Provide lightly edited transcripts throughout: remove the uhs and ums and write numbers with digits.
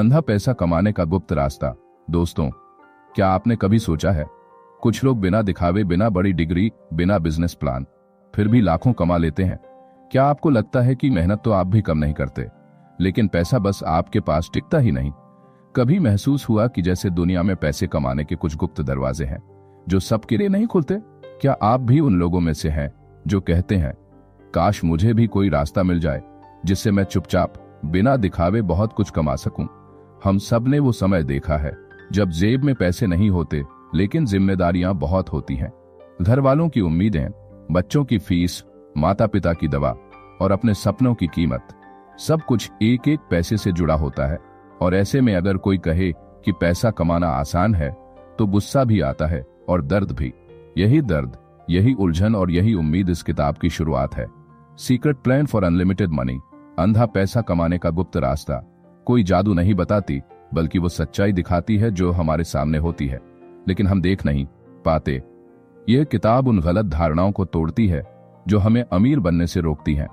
अंधा पैसा कमाने का गुप्त रास्ता। दोस्तों, क्या आपने कभी सोचा है, कुछ लोग बिना दिखावे, बिना बड़ी डिग्री, बिना बिजनेस प्लान, फिर भी लाखों कमा लेते हैं। क्या आपको लगता है कि मेहनत तो आप भी कम नहीं करते, लेकिन पैसा बस आपके पास टिकता ही नहीं? कभी महसूस हुआ कि जैसे दुनिया में पैसे कमाने के कुछ गुप्त दरवाजे हैं जो सबके लिए नहीं खुलते? क्या आप भी उन लोगों में से हैं जो कहते हैं, काश मुझे भी कोई रास्ता मिल जाए जिससे मैं चुपचाप बिना दिखावे बहुत कुछ कमा सकूं? हम सब ने वो समय देखा है जब जेब में पैसे नहीं होते लेकिन जिम्मेदारियां बहुत होती हैं। घर वालों की उम्मीदें, बच्चों की फीस, माता पिता की दवा और अपने सपनों की कीमत, सब कुछ एक एक पैसे से जुड़ा होता है। और ऐसे में अगर कोई कहे कि पैसा कमाना आसान है तो गुस्सा भी आता है और दर्द भी। यही दर्द, यही उलझन और यही उम्मीद इस किताब की शुरुआत है। Secret plan for unlimited money, अंधा पैसा कमाने का गुप्त रास्ता। कोई जादू नहीं बताती, बल्कि वो सच्चाई दिखाती है जो हमारे सामने होती है लेकिन हम देख नहीं पाते। यह किताब उन गलत धारणाओं को तोड़ती है जो हमें अमीर बनने से रोकती हैं।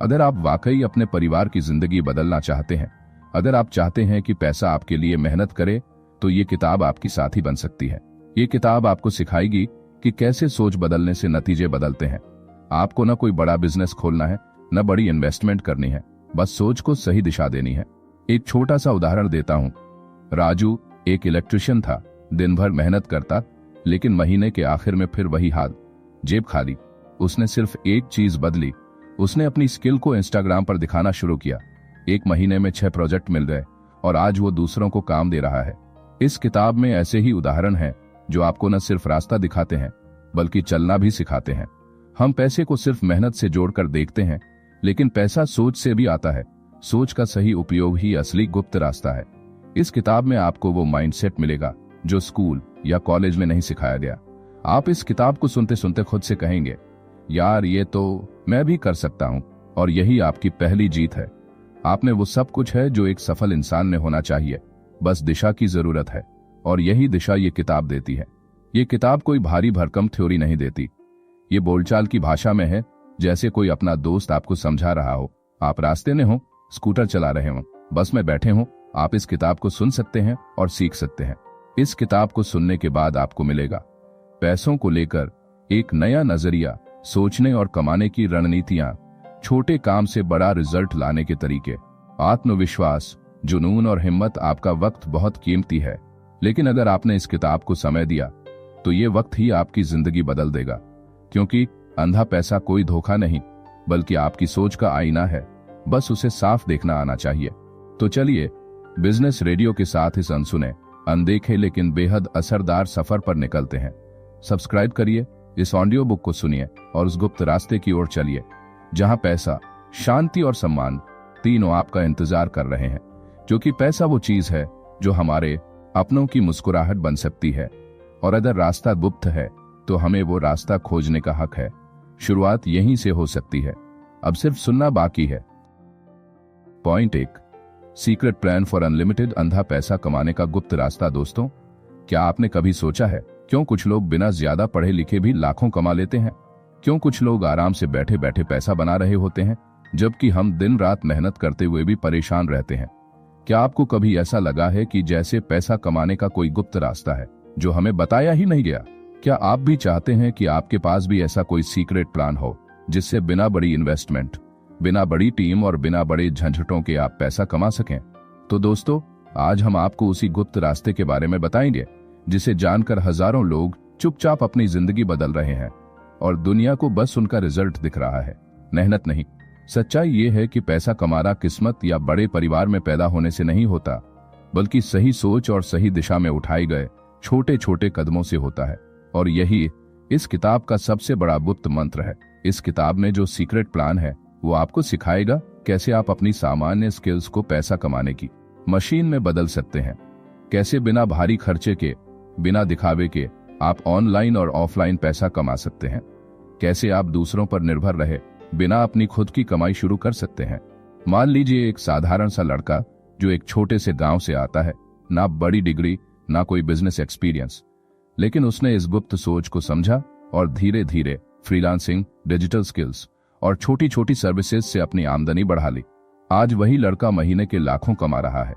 अगर आप वाकई अपने परिवार की जिंदगी बदलना चाहते हैं, अगर आप चाहते हैं कि पैसा आपके लिए मेहनत करे, तो ये किताब आपकी साथी बन सकती है। ये किताब आपको सिखाएगी कि कैसे सोच बदलने से नतीजे बदलते हैं। आपको न कोई बड़ा बिजनेस खोलना है, न बड़ी इन्वेस्टमेंट करनी है, बस सोच को सही दिशा देनी है। एक छोटा सा उदाहरण देता हूं। राजू एक इलेक्ट्रिशियन था, दिन भर मेहनत करता, लेकिन महीने के आखिर में फिर वही हाल, जेब खाली। उसने सिर्फ एक चीज बदली, उसने अपनी स्किल को इंस्टाग्राम पर दिखाना शुरू किया। 1 महीने में 6 प्रोजेक्ट मिल गए और आज वो दूसरों को काम दे रहा है। इस किताब में ऐसे ही उदाहरण हैं जो आपको न सिर्फ रास्ता दिखाते हैं बल्कि चलना भी सिखाते हैं। हम पैसे को सिर्फ मेहनत से जोड़कर देखते हैं, लेकिन पैसा सोच से भी आता है। सोच का सही उपयोग ही असली गुप्त रास्ता है। इस किताब में आपको वो माइंडसेट मिलेगा जो स्कूल या कॉलेज में नहीं सिखाया गया। आप इस किताब को सुनते सुनते खुद से कहेंगे, यार ये तो मैं भी कर सकता हूं। और यही आपकी पहली जीत है। आप में वो सब कुछ है जो एक सफल इंसान में होना चाहिए, बस दिशा की जरूरत है। और यही दिशा ये किताब देती है। ये किताब कोई भारी भरकम थ्योरी नहीं देती। ये बोलचाल की भाषा में है, जैसे कोई अपना दोस्त आपको समझा रहा हो। आप रास्ते में हो, स्कूटर चला रहे हो, बस में बैठे हो, आप इस किताब को सुन सकते हैं और सीख सकते हैं। इस किताब को सुनने के बाद आपको मिलेगा पैसों को लेकर एक नया नजरिया, सोचने और कमाने की रणनीतियां, छोटे काम से बड़ा रिजल्ट लाने के तरीके, आत्मविश्वास, जुनून और हिम्मत। आपका वक्त बहुत कीमती है, लेकिन अगर आपने इस किताब को समय दिया तो ये वक्त ही आपकी जिंदगी बदल देगा। क्योंकि अंधा पैसा कोई धोखा नहीं, बल्कि आपकी सोच का आईना है, बस उसे साफ देखना आना चाहिए। तो चलिए बिजनेस रेडियो के साथ इस अनसुने, अनदेखे लेकिन बेहद असरदार सफर पर निकलते हैं। सब्सक्राइब करिए, इस ऑडियो बुक को सुनिए और उस गुप्त रास्ते की ओर चलिए जहां पैसा, शांति और सम्मान तीनों आपका इंतजार कर रहे हैं। क्योंकि पैसा वो चीज है जो हमारे अपनों की मुस्कुराहट बन सकती है, और अगर रास्ता गुप्त है तो हमें वो रास्ता खोजने का हक है। शुरुआत यहीं से हो सकती है, अब सिर्फ सुनना बाकी है। Point 1, secret plan for unlimited, अंधा पैसा कमाने का गुप्त रास्ता। दोस्तों, क्या आपने कभी सोचा है क्यों कुछ लोग बिना ज्यादा पढ़े लिखे भी लाखों कमा लेते हैं? क्यों कुछ लोग आराम से बैठे बैठे पैसा बना रहे होते हैं, जबकि हम दिन रात मेहनत करते हुए भी परेशान रहते हैं? क्या आपको कभी ऐसा लगा है कि जैसे पैसा कमाने का कोई गुप्त रास्ता है जो हमें बताया ही नहीं गया? क्या आप भी चाहते हैं कि आपके पास भी ऐसा कोई सीक्रेट प्लान हो जिससे बिना बड़ी इन्वेस्टमेंट, बिना बड़ी टीम और बिना बड़े झंझटों के आप पैसा कमा सकें? तो दोस्तों, आज हम आपको उसी गुप्त रास्ते के बारे में बताएंगे जिसे जानकर हजारों लोग चुपचाप अपनी जिंदगी बदल रहे हैं और दुनिया को बस उनका रिजल्ट दिख रहा है, मेहनत नहीं। सच्चाई ये है कि पैसा कमाना किस्मत या बड़े परिवार में पैदा होने से नहीं होता, बल्कि सही सोच और सही दिशा में उठाए गए छोटे छोटे कदमों से होता है। और यही इस किताब का सबसे बड़ा गुप्त मंत्र है। इस किताब में जो सीक्रेट प्लान है वो आपको सिखाएगा कैसे आप अपनी सामान्य स्किल्स को पैसा कमाने की मशीन में बदल सकते हैं। कैसे बिना भारी खर्चे के, बिना दिखावे के आप ऑनलाइन और ऑफलाइन पैसा कमा सकते हैं। कैसे आप दूसरों पर निर्भर रहे बिना अपनी खुद की कमाई शुरू कर सकते हैं। मान लीजिए एक साधारण सा लड़का जो एक छोटे से गांव से आता है, ना बड़ी डिग्री, ना कोई बिजनेस एक्सपीरियंस, लेकिन उसने इस गुप्त सोच को समझा और धीरे धीरे फ्रीलांसिंग, डिजिटल स्किल्स और छोटी छोटी सर्विसेज से अपनी आमदनी बढ़ा ली। आज वही लड़का महीने के लाखों कमा रहा है।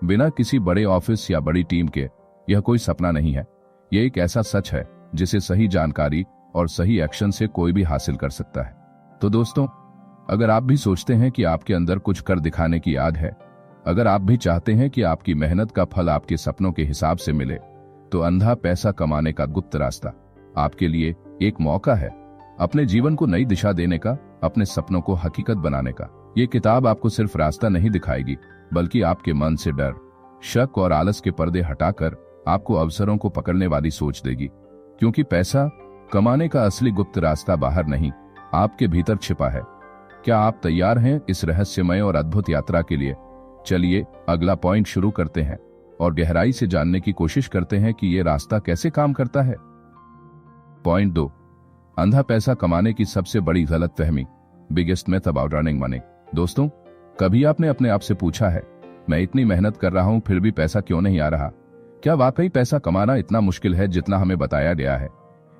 बिना किसी बड़े ऑफिस या बड़ी टीम के यह कोई सपना नहीं है। यह एक ऐसा सच है जिसे सही जानकारी और सही एक्शन से कोई भी हासिल कर सकता है। तो दोस्तों, अगर आप भी सोचते हैं कि आपके अंदर कुछ कर दिखाने की आग है, अगर आप भी चाहते हैं कि आपकी मेहनत का फल आपके सपनों के हिसाब से मिले, तो अंधा पैसा कमाने का गुप्त रास्ता आपके लिए एक मौका है अपने जीवन को नई दिशा देने का, अपने सपनों को हकीकत बनाने का। ये किताब आपको सिर्फ रास्ता नहीं दिखाएगी, बल्कि आपके मन से डर, शक और आलस के पर्दे हटाकर आपको अवसरों को पकड़ने वाली सोच देगी। क्योंकि पैसा कमाने का असली गुप्त रास्ता बाहर नहीं, आपके भीतर छिपा है। क्या आप तैयार हैं इस रहस्यमय और अद्भुत यात्रा के लिए? चलिए अगला पॉइंट शुरू करते हैं और गहराई से जानने की कोशिश करते हैं कि यह रास्ता कैसे काम करता है। पॉइंट 2, अंधा पैसा कमाने की सबसे बड़ी गलतफहमी, biggest myth about earning money. दोस्तों, कभी आपने अपने आप से पूछा है, मैं इतनी मेहनत कर रहा हूं फिर भी पैसा क्यों नहीं आ रहा? क्या वाकई पैसा कमाना इतना मुश्किल है जितना हमें बताया गया है,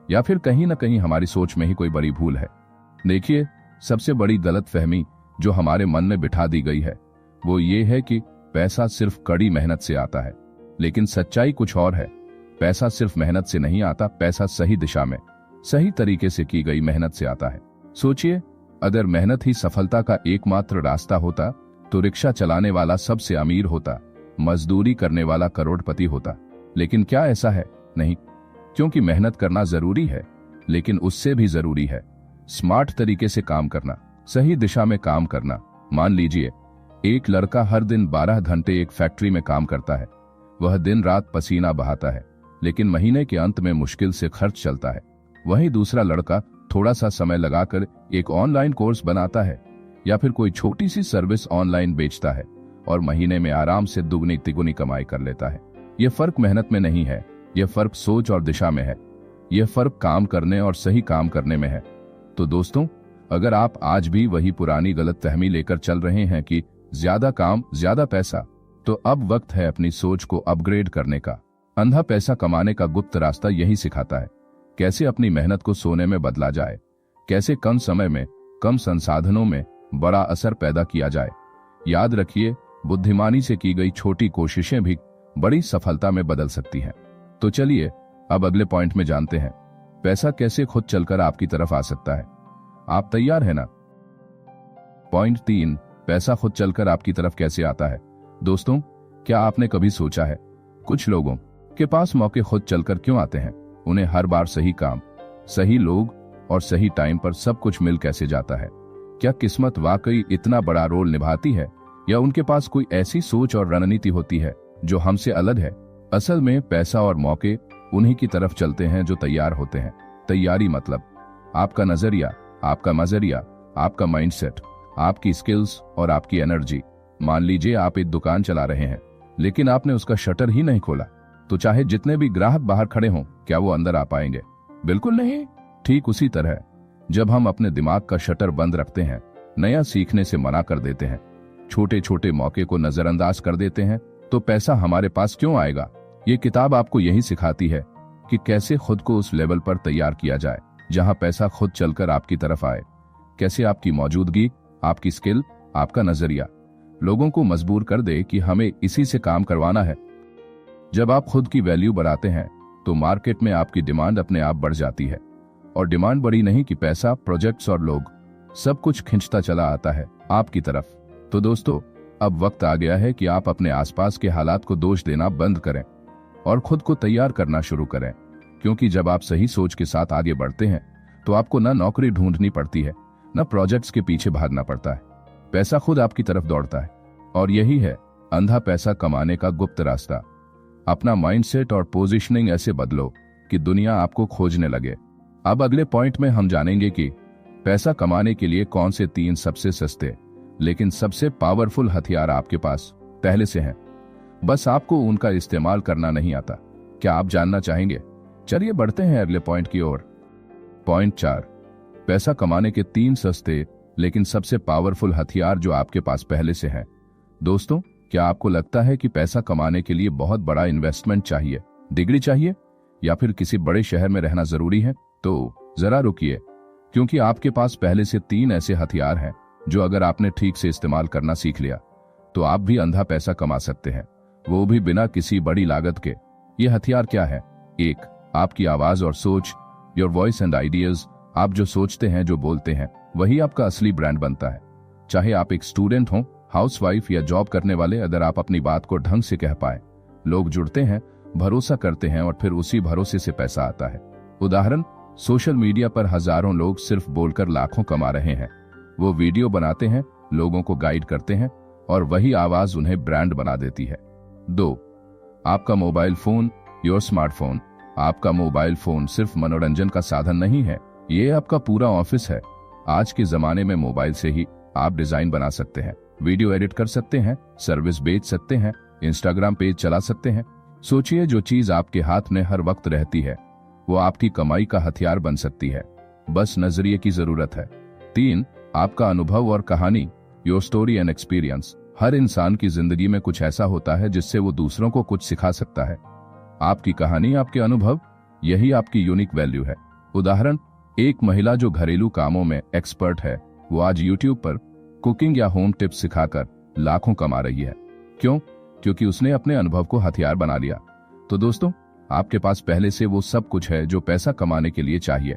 या फिर कहीं ना कहीं हमारी सोच में ही कोई बड़ी भूल है? देखिए, सबसे बड़ी गलतफहमी जो हमारे मन में बिठा दी गई है वो ये है कि पैसा सिर्फ कड़ी मेहनत से आता है। लेकिन सच्चाई कुछ और है। पैसा सिर्फ मेहनत से नहीं आता, पैसा सही दिशा में, सही तरीके से की गई मेहनत से आता है। सोचिए, अगर मेहनत ही सफलता का एकमात्र रास्ता होता तो रिक्शा चलाने वाला सबसे अमीर होता, मजदूरी करने वाला करोड़पति होता। लेकिन क्या ऐसा है? नहीं, क्योंकि मेहनत करना जरूरी है, लेकिन उससे भी जरूरी है स्मार्ट तरीके से काम करना, सही दिशा में काम करना। मान लीजिए, एक लड़का हर दिन 12 घंटे एक फैक्ट्री में काम करता है। वह दिन रात पसीना बहाता है, लेकिन महीने के अंत में मुश्किल से खर्च चलता है। वहीं दूसरा लड़का थोड़ा सा समय लगाकर एक ऑनलाइन कोर्स बनाता है या फिर कोई छोटी सी सर्विस ऑनलाइन बेचता है और महीने में आराम से दुगनी तिगुनी कमाई कर लेता है। यह फर्क मेहनत में नहीं है, यह फर्क सोच और दिशा में है। यह फर्क काम करने और सही काम करने में है। तो दोस्तों, अगर आप आज भी वही पुरानी गलतफहमी लेकर चल रहे हैं कि ज्यादा काम ज्यादा पैसा, तो अब वक्त है अपनी सोच को अपग्रेड करने का। अंधा पैसा कमाने का गुप्त रास्ता यही सिखाता है कैसे अपनी मेहनत को सोने में बदला जाए, कैसे कम समय में, कम संसाधनों में बड़ा असर पैदा किया जाए। याद रखिए, बुद्धिमानी से की गई छोटी कोशिशें भी बड़ी सफलता में बदल सकती हैं। तो चलिए अब अगले पॉइंट में जानते हैं, पैसा कैसे खुद चलकर आपकी तरफ आ सकता है। आप तैयार हैं ना? पॉइंट 3, पैसा खुद चलकर आपकी तरफ कैसे आता है। दोस्तों, क्या आपने कभी सोचा है कुछ लोगों के पास मौके खुद चलकर क्यों आते हैं? उन्हें हर बार सही काम, सही लोग और सही टाइम पर सब कुछ मिल कैसे जाता है? क्या किस्मत वाकई इतना बड़ा रोल निभाती है, या उनके पास कोई ऐसी सोच और रणनीति होती है जो हमसे अलग है? असल में पैसा और मौके उन्हीं की तरफ चलते हैं जो तैयार होते हैं। तैयारी मतलब आपका नजरिया, आपका मजरिया, आपका माइंडसेट, आपकी स्किल्स और आपकी एनर्जी। मान लीजिए आप एक दुकान चला रहे हैं, लेकिन आपने उसका शटर ही नहीं खोला, तो चाहे जितने भी ग्राहक बाहर खड़े हों, क्या वो अंदर आ पाएंगे? बिल्कुल नहीं। ठीक उसी तरह जब हम अपने दिमाग का शटर बंद रखते हैं, नया सीखने से मना कर देते हैं, छोटे छोटे मौके को नजरअंदाज कर देते हैं, तो पैसा हमारे पास क्यों आएगा? ये किताब आपको यही सिखाती है कि कैसे खुद को उस लेवल पर तैयार किया जाए जहां पैसा खुद चलकर आपकी तरफ आए। कैसे आपकी मौजूदगी, आपकी स्किल, आपका नजरिया लोगों को मजबूर कर दे कि हमें इसी से काम करवाना है। जब आप खुद की वैल्यू बढ़ाते हैं तो मार्केट में आपकी डिमांड अपने आप बढ़ जाती है। और डिमांड बढ़ी नहीं कि पैसा, प्रोजेक्ट्स और लोग, सब कुछ खिंचता चला आता है आपकी तरफ। तो दोस्तों, अब वक्त आ गया है कि आप अपने आसपास के हालात को दोष देना बंद करें और खुद को तैयार करना शुरू करें। क्योंकि जब आप सही सोच के साथ आगे बढ़ते हैं तो आपको न नौकरी ढूंढनी पड़ती है, न प्रोजेक्ट्स के पीछे भागना पड़ता है। पैसा खुद आपकी तरफ दौड़ता है। और यही है अंधा पैसा कमाने का गुप्त रास्ता। अपना माइंडसेट और पोजीशनिंग ऐसे बदलो कि दुनिया आपको खोजने लगे। अब अगले पॉइंट में हम जानेंगे कि पैसा कमाने के लिए कौन से 3 सबसे सस्ते लेकिन सबसे पावरफुल हथियार आपके पास पहले से हैं। बस आपको उनका इस्तेमाल करना नहीं आता। क्या आप जानना चाहेंगे? चलिए बढ़ते हैं अगले पॉइंट की ओर। पॉइंट 4, पैसा कमाने के 3 सस्ते लेकिन सबसे पावरफुल हथियार जो आपके पास पहले से हैं। दोस्तों, क्या आपको लगता है कि पैसा कमाने के लिए बहुत बड़ा इन्वेस्टमेंट चाहिए, डिग्री चाहिए, या फिर किसी बड़े शहर में रहना जरूरी है? तो जरा रुकिए, क्योंकि आपके पास पहले से 3 ऐसे हथियार हैं जो अगर आपने ठीक से इस्तेमाल करना सीख लिया तो आप भी अंधा पैसा कमा सकते हैं। वो भी बिना किसी बड़ी लागत के। ये हथियार क्या है? एक, आपकी आवाज और सोच, योर वॉइस एंड आइडियाज। आप जो सोचते हैं, जो बोलते हैं, वही आपका असली ब्रांड बनता है। चाहे आप एक स्टूडेंट हो, हाउसवाइफ या जॉब करने वाले, अगर आप अपनी बात को ढंग से कह पाए, लोग जुड़ते हैं, भरोसा करते हैं और फिर उसी भरोसे से पैसा आता है। उदाहरण, सोशल मीडिया पर हजारों लोग सिर्फ बोलकर लाखों कमा रहे हैं। वो वीडियो बनाते हैं, लोगों को गाइड करते हैं और वही आवाज उन्हें ब्रांड बना देती है। 2, आपका मोबाइल फोन, योर स्मार्टफोन। आपका मोबाइल फोन सिर्फ मनोरंजन का साधन नहीं है, ये आपका पूरा ऑफिस है। आज के जमाने में मोबाइल से ही आप डिजाइन बना सकते हैं, वीडियो एडिट कर सकते हैं, सर्विस बेच सकते हैं, इंस्टाग्राम पेज चला सकते हैं। सोचिए, जो चीज आपके हाथ में हर वक्त रहती है, वो आपकी कमाई का हथियार बन सकती है। बस नजरिए की जरूरत है। 3, आपका अनुभव और कहानी, योर स्टोरी एंड एक्सपीरियंस। हर इंसान की जिंदगी में कुछ ऐसा होता है जिससे वो दूसरों को कुछ सिखा सकता है। आपकी कहानी, आपके अनुभव, यही आपकी यूनिक वैल्यू है। उदाहरण, एक महिला जो घरेलू कामों में एक्सपर्ट है, वो आज यूट्यूब पर कुकिंग या होम टिप्स सिखाकर लाखों कमा रही है। क्यों? क्योंकि उसने अपने अनुभव को हथियार बना लिया। तो दोस्तों, आपके पास पहले से वो सब कुछ है जो पैसा कमाने के लिए चाहिए।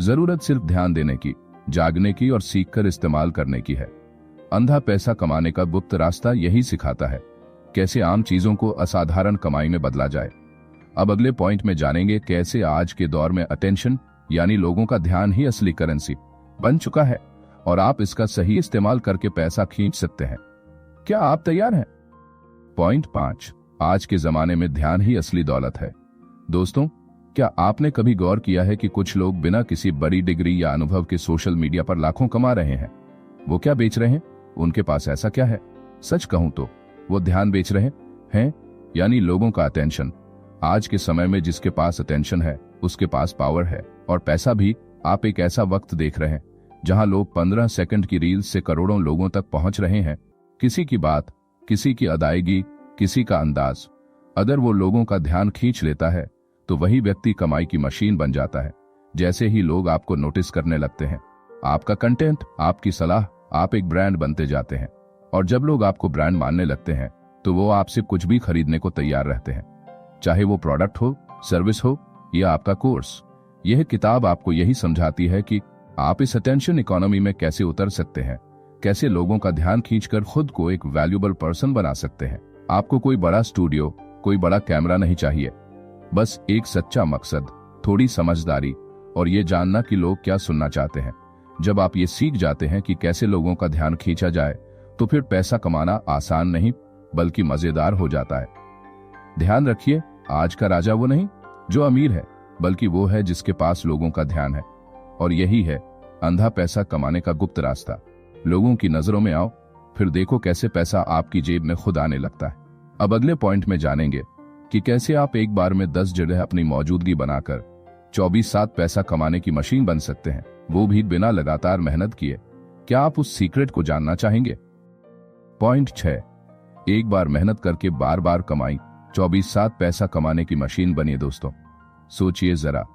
जरूरत सिर्फ ध्यान देने की, जागने की और सीखकर इस्तेमाल करने की है। अंधा पैसा कमाने का गुप्त रास्ता यही सिखाता है, कैसे आम चीजों को असाधारण कमाई में बदला जाए। अब अगले पॉइंट में जानेंगे कैसे आज के दौर में अटेंशन यानी लोगों का ध्यान ही असली करेंसी बन चुका है और आप इसका सही इस्तेमाल करके पैसा खींच सकते हैं। क्या आप तैयार हैं? पॉइंट 5, आज के जमाने में ध्यान ही असली दौलत है। दोस्तों, क्या आपने कभी गौर किया है कि कुछ लोग बिना किसी बड़ी डिग्री या अनुभव के सोशल मीडिया पर लाखों कमा रहे हैं? वो क्या बेच रहे हैं? उनके पास ऐसा क्या है? सच कहूं तो वो ध्यान बेच रहे हैं, यानी लोगों का अटेंशन। आज के समय में जिसके पास अटेंशन है, उसके पास पावर है और पैसा भी। आप एक ऐसा वक्त देख रहे हैं जहां लोग 15 सेकंड की रील्स से करोड़ों लोगों तक पहुंच रहे हैं। किसी की बात, किसी की अदायगी, किसी का अंदाज, अगर वो लोगों का ध्यान खींच लेता है तो वही व्यक्ति कमाई की मशीन बन जाता है। जैसे ही लोग आपको नोटिस करने लगते हैं, आपका कंटेंट, आपकी सलाह, आप एक ब्रांड बनते जाते हैं। और जब लोग आपको ब्रांड मानने लगते हैं तो वो आपसे कुछ भी खरीदने को तैयार रहते हैं, चाहे वो प्रोडक्ट हो, सर्विस हो या आपका कोर्स। यह किताब आपको यही समझाती है कि आप इस अटेंशन इकोनॉमी में कैसे उतर सकते हैं, कैसे लोगों का ध्यान खींचकर खुद को एक वैल्यूएबल पर्सन बना सकते हैं। आपको कोई बड़ा स्टूडियो, कोई बड़ा कैमरा नहीं चाहिए, बस एक सच्चा मकसद, थोड़ी समझदारी और ये जानना कि लोग क्या सुनना चाहते हैं। जब आप ये सीख जाते हैं कि कैसे लोगों का ध्यान खींचा जाए, तो फिर पैसा कमाना आसान नहीं बल्कि मजेदार हो जाता है। ध्यान रखिए, आज का राजा वो नहीं जो अमीर है, बल्कि वो है जिसके पास लोगों का ध्यान है। और यही है अंधा पैसा कमाने का गुप्त रास्ता। लोगों की नजरों में आओ, फिर देखो कैसे पैसा आपकी जेब में खुद आने लगता है। अब अगले पॉइंट में जानेंगे कि कैसे आप एक बार में 10 जगह अपनी मौजूदगी बनाकर 24/7 पैसा कमाने की मशीन बन सकते हैं, वो भी बिना लगातार मेहनत किए। क्या आप उस सीक्रेट को जानना चाहेंगे? पॉइंट 6, एक बार मेहनत करके बार बार कमाई, 24/7 पैसा कमाने की मशीन बनिए। दोस्तों, सोचिए जरा,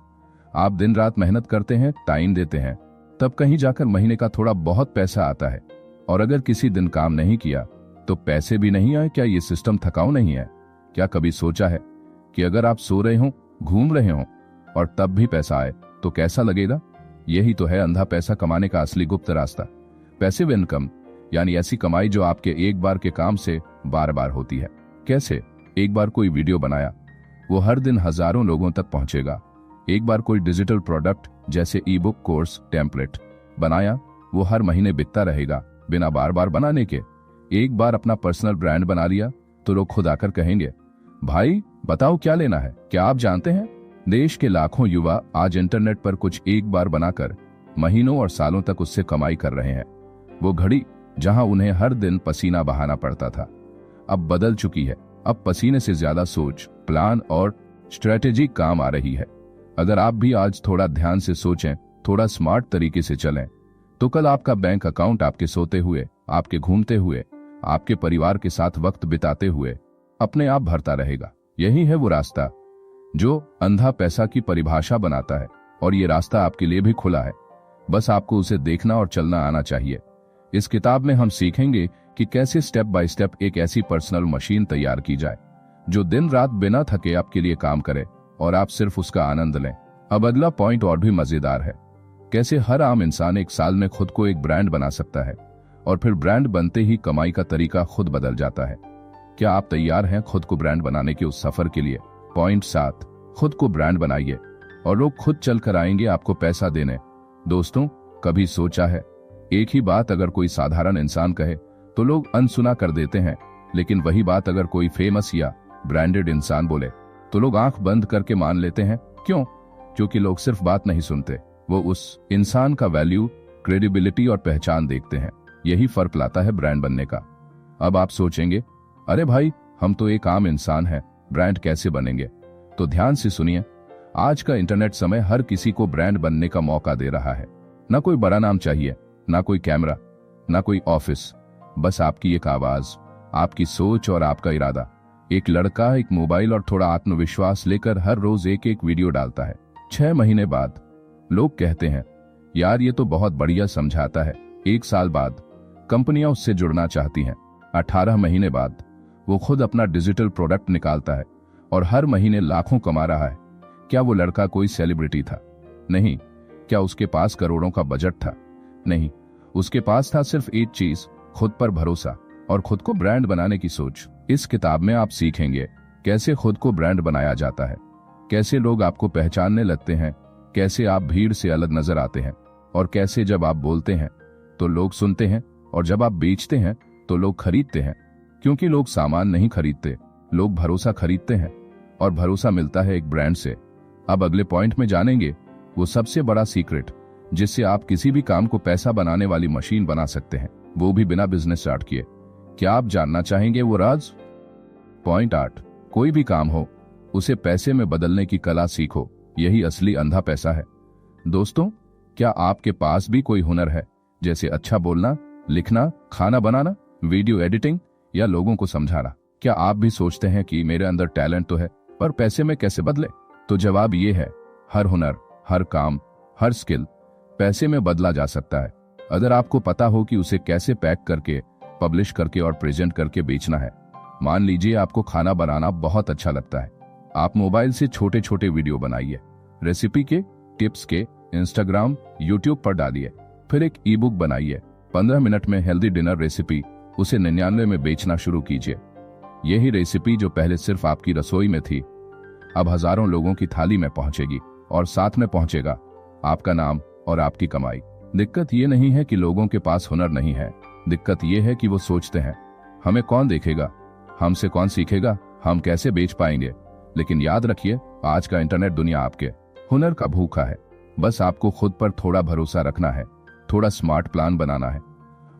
आप दिन रात मेहनत करते हैं, टाइम देते हैं, तब कहीं जाकर महीने का थोड़ा बहुत पैसा आता है। और अगर किसी दिन काम नहीं किया तो पैसे भी नहीं आए। क्या ये सिस्टम थकाऊ नहीं है? क्या कभी सोचा है कि अगर आप सो रहे हो, घूम रहे हो और तब भी पैसा आए तो कैसा लगेगा? यही तो है अंधा पैसा कमाने का असली गुप्त रास्ता। पैसिव इनकम यानी ऐसी कमाई जो आपके एक बार के काम से बार बार होती है। कैसे? एक बार कोई वीडियो बनाया, वो हर दिन हजारों लोगों तक पहुंचेगा। एक बार कोई डिजिटल प्रोडक्ट जैसे ई बुक, कोर्स, टेम्पलेट बनाया, वो हर महीने बिकता रहेगा बिना बार बार बनाने के। एक बार अपना पर्सनल ब्रांड बना लिया तो लोग खुद आकर कहेंगे, भाई बताओ क्या लेना है। क्या आप जानते हैं, देश के लाखों युवा आज इंटरनेट पर कुछ एक बार बनाकर महीनों और सालों तक उससे कमाई कर रहे हैं। वो घड़ी जहां उन्हें हर दिन पसीना बहाना पड़ता था, अब बदल चुकी है। अब पसीने से ज्यादा सोच, प्लान और स्ट्रेटेजी काम आ रही है। अगर आप भी आज थोड़ा ध्यान से सोचें, थोड़ा स्मार्ट तरीके से चलें, तो कल आपका बैंक अकाउंट आपके सोते हुए, आपके घूमते हुए, आपके परिवार के साथ वक्त बिताते हुए अपने आप भरता रहेगा। यही है वो रास्ता जो अंधा पैसा की परिभाषा बनाता है, और ये रास्ता आपके लिए भी खुला है। बस आपको उसे देखना और चलना आना चाहिए। इस किताब में हम सीखेंगे कि कैसे स्टेप बाय स्टेप एक ऐसी पर्सनल मशीन तैयार की जाए जो दिन रात बिना थके आपके लिए काम करे और आप सिर्फ उसका आनंद लें। अब अगला पॉइंट और भी मजेदार है, कैसे हर आम इंसान एक साल में खुद को एक ब्रांड बना सकता है और फिर ब्रांड बनते ही कमाई का तरीका खुद बदल जाता है। क्या आप तैयार हैं खुद को ब्रांड बनाने के उस सफर के लिए? पॉइंट 7, खुद को ब्रांड बनाइए और लोग खुद चल कर आएंगे आपको पैसा देने। दोस्तों, कभी सोचा है, एक ही बात अगर कोई साधारण इंसान कहे तो लोग अनसुना कर देते हैं, लेकिन वही बात अगर कोई फेमस या ब्रांडेड इंसान बोले तो लोग आंख बंद करके मान लेते हैं। क्यों? क्योंकि लोग सिर्फ बात नहीं सुनते, वो उस इंसान का वैल्यू, क्रेडिबिलिटी और पहचान देखते हैं। यही फर्क लाता है ब्रांड बनने का। अब आप सोचेंगे, अरे भाई, हम तो एक आम इंसान हैं, ब्रांड कैसे बनेंगे? तो ध्यान से सुनिए। आज का इंटरनेट समय हर किसी को ब्रांड बनने का मौका दे रहा है। ना कोई बड़ा नाम चाहिए, ना कोई कैमरा, ना कोई ऑफिस, बस आपकी एक आवाज, आपकी सोच और आपका इरादा। एक लड़का एक मोबाइल और थोड़ा आत्मविश्वास लेकर हर रोज एक एक वीडियो डालता है। 6 महीने बाद लोग कहते हैं, यार ये तो बहुत बढ़िया समझाता है। 1 साल बाद कंपनियां उससे जुड़ना चाहती हैं। 18 महीने बाद वो खुद अपना डिजिटल प्रोडक्ट निकालता है और हर महीने लाखों कमा रहा है। क्या वो लड़का कोई सेलिब्रिटी था? नहीं। क्या उसके पास करोड़ों का बजट था? नहीं। उसके पास था सिर्फ एक चीज, खुद पर भरोसा और खुद को ब्रांड बनाने की सोच। इस किताब में आप सीखेंगे कैसे खुद को ब्रांड बनाया जाता है, कैसे लोग आपको पहचानने लगते हैं, कैसे आप भीड़ से अलग नजर आते हैं और कैसे जब आप बोलते हैं तो लोग सुनते हैं और जब आप बेचते हैं तो लोग खरीदते हैं। क्योंकि लोग सामान नहीं खरीदते, लोग भरोसा खरीदते हैं और भरोसा मिलता है एक ब्रांड से। अब अगले पॉइंट में जानेंगे वो सबसे बड़ा सीक्रेट जिससे आप किसी भी काम को पैसा बनाने वाली मशीन बना सकते हैं, वो भी बिना बिजनेस स्टार्ट किए। क्या आप जानना चाहेंगे वो राज? पॉइंट 8, कोई भी काम हो उसे पैसे में बदलने की कला सीखो, यही असली अंधा पैसा है। दोस्तों, क्या आपके पास भी कोई हुनर है, जैसे अच्छा बोलना, लिखना, खाना बनाना, वीडियो एडिटिंग या लोगों को समझाना? क्या आप भी सोचते हैं कि मेरे अंदर टैलेंट तो है, पर पैसे में कैसे बदले? तो जवाब ये है, हर हुनर, हर काम, हर स्किल पैसे में बदला जा सकता है, अगर आपको पता हो कि उसे कैसे पैक करके, पब्लिश करके और प्रेजेंट करके बेचना है। मान लीजिए आपको खाना बनाना बहुत अच्छा लगता है, आप मोबाइल से छोटे छोटे वीडियो बनाइए, रेसिपी के, टिप्स के, इंस्टाग्राम, यूट्यूब पर डालिए। फिर एक ई बुक बनाइए, 15 मिनट में हेल्दी डिनर रेसिपी, उसे 99 में बेचना शुरू कीजिए। यही रेसिपी जो पहले सिर्फ आपकी रसोई में थी, अब हजारों लोगों की थाली में पहुंचेगी और साथ में पहुंचेगा आपका नाम और आपकी कमाई। दिक्कत ये नहीं है कि लोगों के पास हुनर नहीं है, दिक्कत ये है कि वो सोचते हैं, हमें कौन देखेगा, हमसे कौन सीखेगा, हम कैसे बेच पाएंगे। लेकिन याद रखिए, आज का इंटरनेट दुनिया आपके हुनर का भूखा है। बस आपको खुद पर थोड़ा भरोसा रखना है, थोड़ा स्मार्ट प्लान बनाना है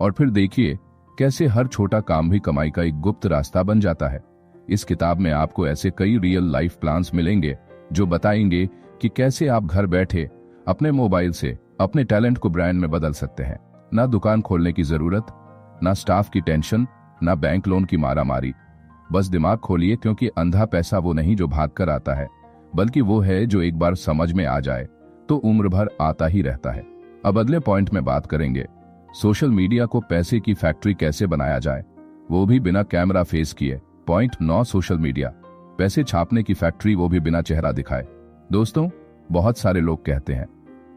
और फिर देखिए कैसे हर छोटा काम भी कमाई का एक गुप्त रास्ता बन जाता है। इस किताब में आपको ऐसे कई रियल लाइफ प्लान्स मिलेंगे जो बताएंगे कि कैसे आप घर बैठे अपने मोबाइल से अपने टैलेंट को ब्रांड में बदल सकते हैं। ना दुकान खोलने की जरूरत, ना स्टाफ की टेंशन, ना बैंक लोन की मारामारी। बस दिमाग खोलिए, क्योंकि अंधा पैसा वो नहीं जो भाग कर आता है, बल्कि वो है जो एक बार समझ में आ जाए तो उम्र भर आता ही रहता है। अब अगले पॉइंट में बात करेंगे सोशल मीडिया को पैसे की फैक्ट्री कैसे बनाया जाए, वो भी बिना कैमरा फेस किए। पॉइंट 9, सोशल मीडिया पैसे छापने की फैक्ट्री, वो भी बिना चेहरा दिखाए। दोस्तों, बहुत सारे लोग कहते हैं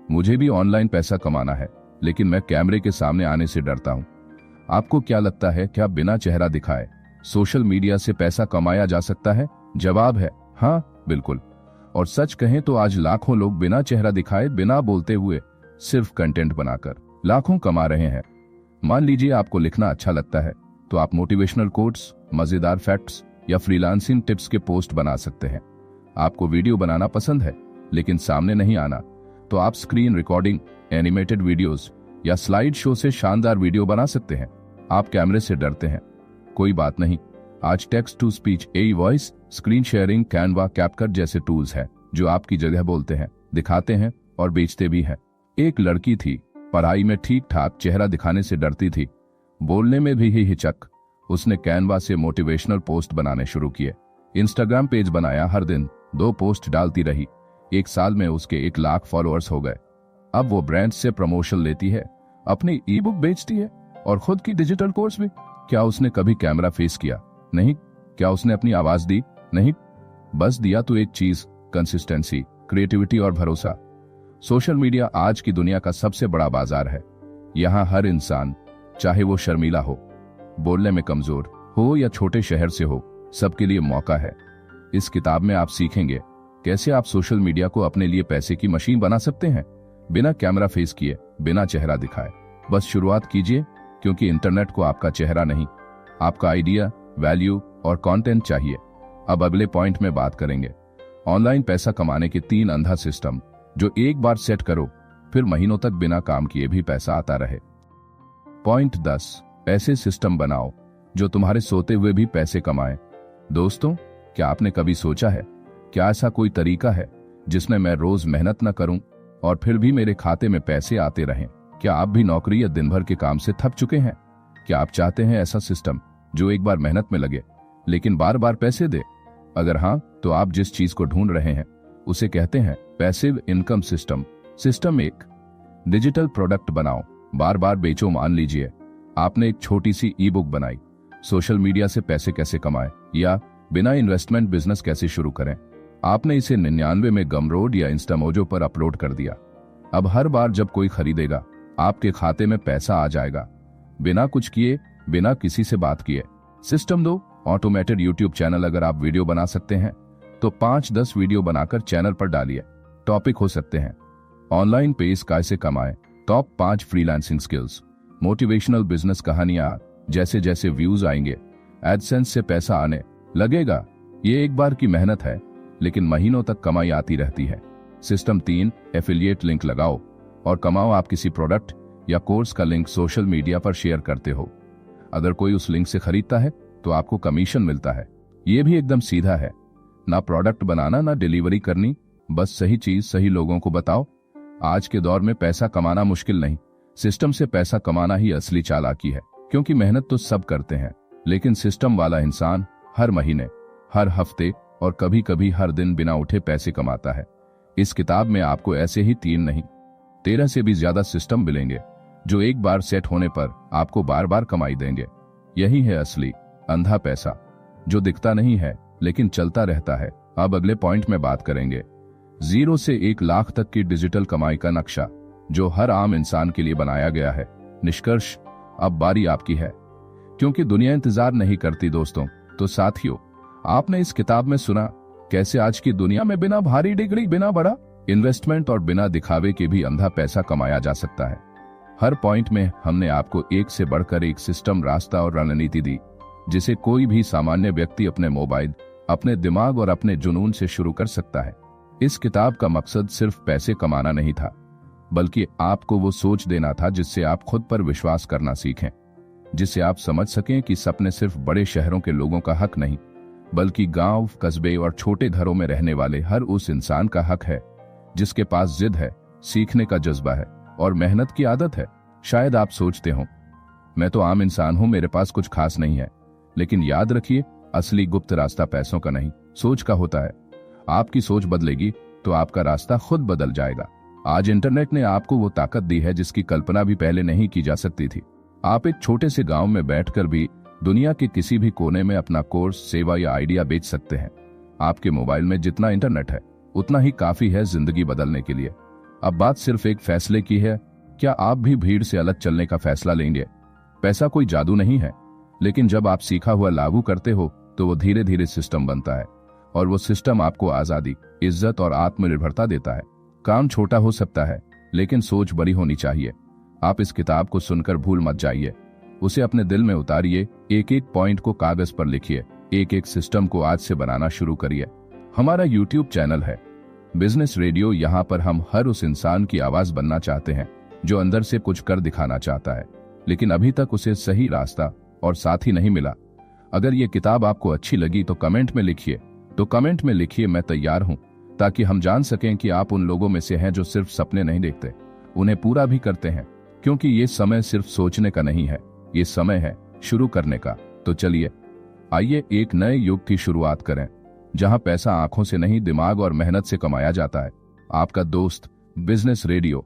मुझे भी ऑनलाइन पैसा कमाना है, लेकिन मैं कैमरे के सामने आने से डरता हूं। आपको क्या लगता है, क्या बिना चेहरा दिखाए सोशल मीडिया से पैसा कमाया जा सकता है? जवाब है हाँ, बिल्कुल। और सच कहें तो आज लाखों लोग बिना चेहरा दिखाए, बिना बोलते हुए, सिर्फ कंटेंट बनाकर लाखों कमा रहे हैं। मान लीजिए आपको लिखना अच्छा लगता है, तो आप मोटिवेशनल कोट्स, मजेदार फैक्ट्स या फ्रीलांसिंग टिप्स के पोस्ट बना सकते हैं। आपको वीडियो बनाना पसंद है लेकिन सामने नहीं आना, तो आप स्क्रीन रिकॉर्डिंग, एनिमेटेड वीडियोस या स्लाइड शो से शानदार वीडियो बना सकते हैं। आप कैमरे से डरते हैं, कोई बात नहीं, आज text to speech, AI voice, screen sharing, Canva, CapCut जैसे टूल्स हैं जो आपकी जगह बोलते हैं, दिखाते हैं और बेचते भी हैं। एक लड़की थी, पढ़ाई में ठीक ठाक, चेहरा दिखाने से डरती थी, बोलने में भी हिचक। उसने कैनवा से मोटिवेशनल पोस्ट बनाने शुरू किए, इंस्टाग्राम पेज बनाया, हर दिन 2 पोस्ट डालती रही। 1 साल में उसके 1 लाख फॉलोअर्स हो गए। अब वो ब्रांड से प्रमोशन लेती है, अपनी ई बुक बेचती है और खुद की डिजिटल कोर्स भी। क्या उसने कभी कैमरा फेस किया? नहीं। क्या उसने अपनी आवाज दी? नहीं, बस दिया तो एक चीज, कंसिस्टेंसी, क्रिएटिविटी और भरोसा। सोशल मीडिया आज की दुनिया का सबसे बड़ा बाजार है। यहाँ हर इंसान, चाहे वो शर्मीला हो, बोलने में कमजोर हो या छोटे शहर से हो, सबके लिए मौका है। इस किताब में आप सीखेंगे कैसे आप सोशल मीडिया को अपने लिए पैसे की मशीन बना सकते हैं, बिना कैमरा फेस किए, बिना चेहरा दिखाए। बस शुरुआत कीजिए, क्योंकि इंटरनेट को आपका चेहरा नहीं, आपका आइडिया, वैल्यू और कंटेंट चाहिए। अब अगले पॉइंट में बात करेंगे ऑनलाइन पैसा कमाने के 3 अंधा सिस्टम, जो एक बार सेट करो फिर महीनों तक बिना काम किए भी पैसा आता रहे। पॉइंट 10, ऐसे सिस्टम बनाओ जो तुम्हारे सोते हुए भी पैसे कमाए। दोस्तों, क्या आपने कभी सोचा है, क्या ऐसा कोई तरीका है जिसमें मैं रोज मेहनत न करूं और फिर भी मेरे खाते में पैसे आते रहें? क्या आप भी नौकरी या दिन भर के काम से थक चुके हैं? क्या आप चाहते हैं ऐसा सिस्टम जो एक बार मेहनत में लगे लेकिन बार बार पैसे दे? अगर हाँ, तो आप जिस चीज को ढूंढ रहे हैं उसे कहते हैं passive income system. System 1, digital product बनाओ, बार बार बेचो। मान लीजिए आपने एक छोटी सी ई बुक बनाई, सोशल मीडिया से पैसे कैसे कमाएं या बिना इन्वेस्टमेंट बिजनेस कैसे शुरू करें। आपने इसे 99 में गमरोड या इंस्टामोजो पर अपलोड कर दिया। अब हर बार जब कोई खरीदेगा, आपके खाते में पैसा आ जाएगा, बिना कुछ किए, बिना किसी से बात किए। System 2, automated YouTube channel. अगर आप वीडियो बना सकते हैं तो 5-10 वीडियो बनाकर चैनल पर डालिए। टॉपिक हो सकते हैं ऑनलाइन पेज कैसे कमाएं, top 5 freelancing skills, motivational business कहानियां। जैसे जैसे व्यूज आएंगे, एडसेंस से पैसा आने लगेगा। ये एक बार की मेहनत है, लेकिन महीनों तक कमाई आती रहती है। सिस्टम 3, एफिलिएट लिंक लगाओ और कमाओ। आप किसी प्रोडक्ट या कोर्स का लिंक सोशल मीडिया पर शेयर करते हो। अगर कोई उस लिंक से खरीदता है तो आपको कमीशन मिलता है। यह भी एकदम सीधा है, ना प्रोडक्ट बनाना, ना डिलीवरी करनी, बस सही चीज सही लोगों को बताओ। आज के दौर में पैसा कमाना मुश्किल नहीं, सिस्टम से पैसा कमाना ही असली चालाकी है। क्योंकि मेहनत तो सब करते हैं, लेकिन सिस्टम वाला इंसान हर महीने, हर हफ्ते और कभी कभी हर दिन बिना उठे पैसे कमाता है। इस किताब में आपको ऐसे ही 3 नहीं, 13 से भी ज्यादा सिस्टम मिलेंगे, जो एक बार सेट होने पर आपको बार बार कमाई देंगे। यही है असली अंधा पैसा, जो दिखता नहीं है लेकिन चलता रहता है। अब अगले पॉइंट में बात करेंगे 0 से 1 लाख तक की डिजिटल कमाई का नक्शा, जो हर आम इंसान के लिए बनाया गया है। निष्कर्ष, अब बारी आपकी है, क्योंकि दुनिया इंतजार नहीं करती। दोस्तों, तो साथियों, आपने इस किताब में सुना कैसे आज की दुनिया में बिना भारी डिग्री, बिना बड़ा इन्वेस्टमेंट और बिना दिखावे के भी अंधा पैसा कमाया जा सकता है। हर पॉइंट में हमने आपको एक से बढ़कर एक सिस्टम, रास्ता और रणनीति दी, जिसे कोई भी सामान्य व्यक्ति अपने मोबाइल, अपने दिमाग और अपने जुनून से शुरू कर सकता है। इस किताब का मकसद सिर्फ पैसे कमाना नहीं था, बल्कि आपको वो सोच देना था जिससे आप खुद पर विश्वास करना सीखें, जिससे आप समझ सकें कि सपने सिर्फ बड़े शहरों के लोगों का हक नहीं, बल्कि गांव, कस्बे और छोटे घरों में रहने वाले हर उस इंसान का हक है जिसके पास जिद है, सीखने का जज्बा है और मेहनत की आदत है। शायद आप सोचते हो, मैं तो आम इंसान हूं, मेरे पास कुछ खास नहीं है। लेकिन याद रखिए, असली गुप्त रास्ता पैसों का नहीं, सोच का होता है। आपकी सोच बदलेगी तो आपका रास्ता खुद बदल जाएगा। आज इंटरनेट ने आपको वो ताकत दी है जिसकी कल्पना भी पहले नहीं की जा सकती थी। आप एक छोटे से गांव में बैठकर भी दुनिया के किसी भी कोने में अपना कोर्स, सेवा या आइडिया बेच सकते हैं। आपके मोबाइल में जितना इंटरनेट है, उतना ही काफी है जिंदगी बदलने के लिए। अब बात सिर्फ एक फैसले की है, क्या आप भी भीड़ से अलग चलने का फैसला लेंगे? पैसा कोई जादू नहीं है, लेकिन जब आप सीखा हुआ लागू करते हो तो वो धीरे धीरे सिस्टम बनता है, और वो सिस्टम आपको आजादी, इज्जत और आत्मनिर्भरता देता है। काम छोटा हो सकता है, लेकिन सोच बड़ी होनी चाहिए। आप इस किताब को सुनकर भूल मत जाइए, उसे अपने दिल में उतारिए, एक एक पॉइंट को कागज पर लिखिए, एक एक सिस्टम को आज से बनाना शुरू करिए। हमारा यूट्यूब चैनल है बिजनेस रेडियो। यहाँ पर हम हर उस इंसान की आवाज बनना चाहते हैं जो अंदर से कुछ कर दिखाना चाहता है, लेकिन अभी तक उसे सही रास्ता और साथी नहीं मिला। अगर ये किताब आपको अच्छी लगी तो कमेंट में लिखिए मैं तैयार हूं, ताकि हम जान सकें कि आप उन लोगों में से हैं जो सिर्फ सपने नहीं देखते, उन्हें पूरा भी करते हैं। क्योंकि ये समय सिर्फ सोचने का नहीं है, ये समय है शुरू करने का। तो चलिए, आइए एक नए युग की शुरुआत करें, जहां पैसा आंखों से नहीं, दिमाग और मेहनत से कमाया जाता है। आपका दोस्त बिजनेस रेडियो।